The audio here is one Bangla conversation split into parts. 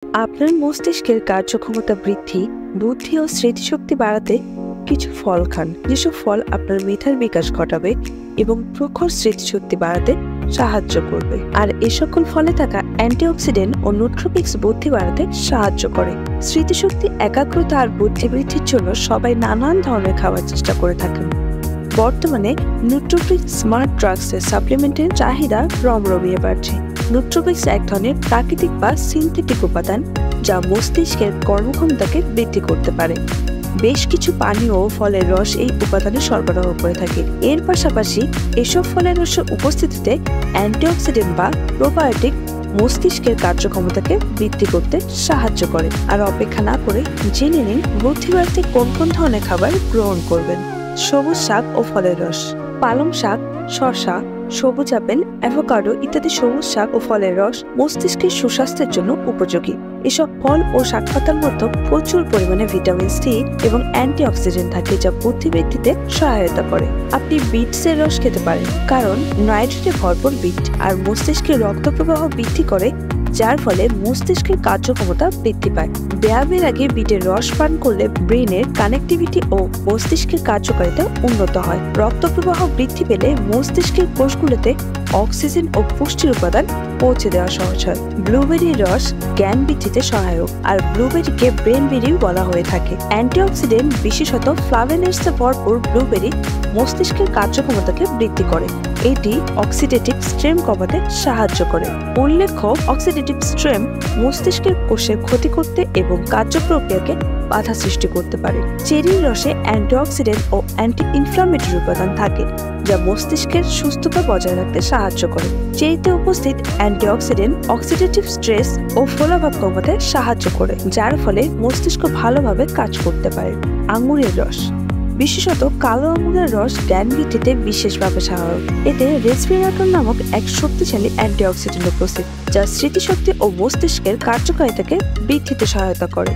আপনার মস্তিষ্কের কার্যক্ষমতা বৃদ্ধি, বুদ্ধি ও স্মৃতিশক্তি বাড়াতে কিছু ফল খান, যেসব ফল আপনার মেধার বিকাশ ঘটাবে এবং প্রখর স্মৃতিশক্তি বাড়াতে সাহায্য করবে। আর এ সকল ফলে থাকা অ্যান্টিঅক্সিডেন্ট ও নিউট্রোপিক্স বুদ্ধি বাড়াতে সাহায্য করে। স্মৃতিশক্তি, একাগ্রতা আর বুদ্ধি বৃদ্ধির জন্য সবাই নানান ধরনের খাওয়ার চেষ্টা করে থাকেন। বর্তমানে নিউট্রোপিক্স স্মার্ট ড্রাগসের সাপ্লিমেন্টের চাহিদা রমরমিয়ে বাড়ছে। নিউট্রোপিক্স এক ধরনের প্রাকৃতিক বা সিনথেটিক উপাদান যা মস্তিষ্কের কর্মক্ষমতাকে বৃদ্ধি করতে পারে। বেশ কিছু পানীয় ও ফলের রস এই উপাদানে সরবরাহ করে থাকে। এর পাশাপাশি এসব ফলের রসের উপস্থিতিতে অ্যান্টিঅক্সিডেন্ট বা প্রোবায়োটিক মস্তিষ্কের কার্যক্ষমতাকে বৃদ্ধি করতে সাহায্য করে। আর অপেক্ষা না করে জেনে নিন বুদ্ধি বাড়াতে কোন কোন ধরনের খাবার গ্রহণ করবেন। সবুজ শাক ও ফলের রস। পালং শাক, শসা, সবুজ আপেল, অ্যাভোকাডো ইত্যাদি সবুজ শাক ও ফলের রস মস্তিষ্কের সুস্বাস্থ্যের জন্য উপযোগী। এসব ফল ও শাকপাতার মধ্যে প্রচুর পরিমাণে ভিটামিন সি এবং অ্যান্টিঅক্সিডেন্ট থাকে, যা বুদ্ধি বৃদ্ধিতে সহায়তা করে। আপনি বিটসের রস খেতে পারেন, কারণ নাইট্রেটে ভরপুর বিট আর মস্তিষ্কের রক্ত প্রবাহ বৃদ্ধি করে, যার ফলে মস্তিষ্কের কার্যক্ষমতা বৃদ্ধি পায়। ব্যায়ামের আগে বিটের রস পান করলে ব্রেনের কানেক্টিভিটি ও মস্তিষ্কের কার্যকারিতা উন্নত হয়। রক্ত প্রবাহ বৃদ্ধি পেলে মস্তিষ্কের কোষগুলোতে অক্সিজেন ও পুষ্টির উপাদান পৌঁছে দেওয়া সহজ হয়। ব্লুবেরির রস জ্ঞান বৃদ্ধিতে সহায়ক, আর ব্লুবেরিকে ব্রেন বেরিও বলা হয়ে থাকে। অ্যান্টিঅক্সিডেন্ট, বিশেষত ফ্লাভোনয়েডসে ভরপুর ব্লুবেরি মস্তিষ্কের কার্যক্ষমতাকে বৃদ্ধি করে। এটি অক্সিডেটিভ স্ট্রেস কমাতে সাহায্য করে। উল্লেখ্য, অক্সিডেটিভ স্ট্রেস মস্তিষ্কের কোষের ক্ষতি করতে এবং কার্যপ্রক্রিয়াকে বাধা সৃষ্টি করতে পারে। চেরির রসে অ্যান্টিঅক্সিডেন্ট ও অ্যান্টি ইনফ্লামেটরি উপাদান থাকে, যা মস্তিষ্কের সুস্থতা বজায় রাখতে সাহায্য করে। চেরিতে উপস্থিত অ্যান্টিঅক্সিডেন্ট অক্সিডেটিভ স্ট্রেস ও ফোলাভাব কমাতে সাহায্য করে, যার ফলে মস্তিষ্ক ভালোভাবে কাজ করতে পারে। আঙুরের রস, বিশেষত কালো আঙুরের রস জ্ঞান বৃদ্ধিতে বিশেষভাবে সহায়ক। এতে রেসভেরাট্রল নামক এক শক্তিশালী অ্যান্টিঅক্সিডেন্ট উপস্থিত, যা স্মৃতিশক্তি ও মস্তিষ্কের কার্যকারিতাকে বৃদ্ধিতে সহায়তা করে।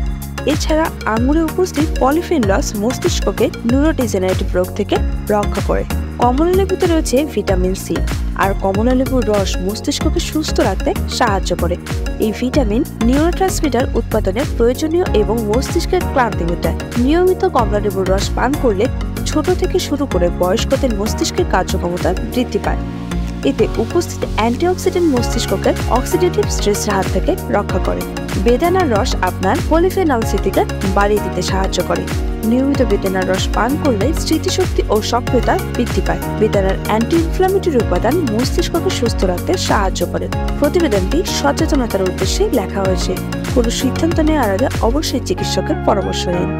এছাড়া আঙুরে উপস্থিত পলিফেনলস মস্তিষ্ককে নিউরোডিজেনারেটিভ রোগ থেকে রক্ষা করে। কমলালেবুতে রয়েছে ভিটামিন সি, আর কমলালেবুর রস মস্তিষ্ককে সুস্থ রাখতে সাহায্য করে। এই ভিটামিন নিউরোট্রান্সমিটার উৎপাদনে প্রয়োজনীয় এবং মস্তিষ্কের ক্লান্তি মেটায়। নিয়মিত কমলালেবুর রস পান করলে ছোট থেকে শুরু করে বয়স্কদের মস্তিষ্কের কার্যক্ষমতা বৃদ্ধি পায়। এতে উপস্থিত অ্যান্টিঅক্সিডেন্ট মস্তিষ্ককে অক্সিডেটিভ স্ট্রেসের হাত থেকে রক্ষা করে। বেদানার রস আপনার পলিফেনল স্মৃতিকে বাড়িয়ে দিতে সাহায্য করে। নিয়মিত বেদানার রস পান করলে স্মৃতিশক্তি ও সক্রিয়তা বৃদ্ধি পায়। বেদানার অ্যান্টি ইনফ্লামেটরি উপাদান মস্তিষ্ককে সুস্থ রাখতে সাহায্য করে। প্রতিবেদনটি সচেতনতার উদ্দেশ্যে লেখা হয়েছে। কোনো সিদ্ধান্ত নেওয়ার আগে অবশ্যই চিকিৎসকের পরামর্শ নিন।